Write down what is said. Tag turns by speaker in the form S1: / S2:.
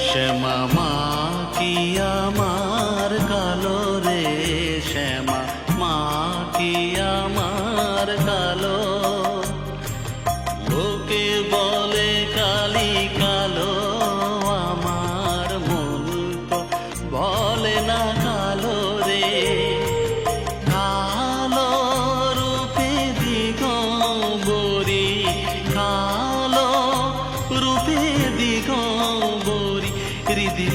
S1: শ্যামা মা কি আমার কালো রে, শ্যামা মা কি আমার কালো। লোকে বলে কালি কালো, আমার মন তো বলে না কালো রে। কালো রূপে দিগম্বরী, কালো রূপে দিগম্বরী, হৃদি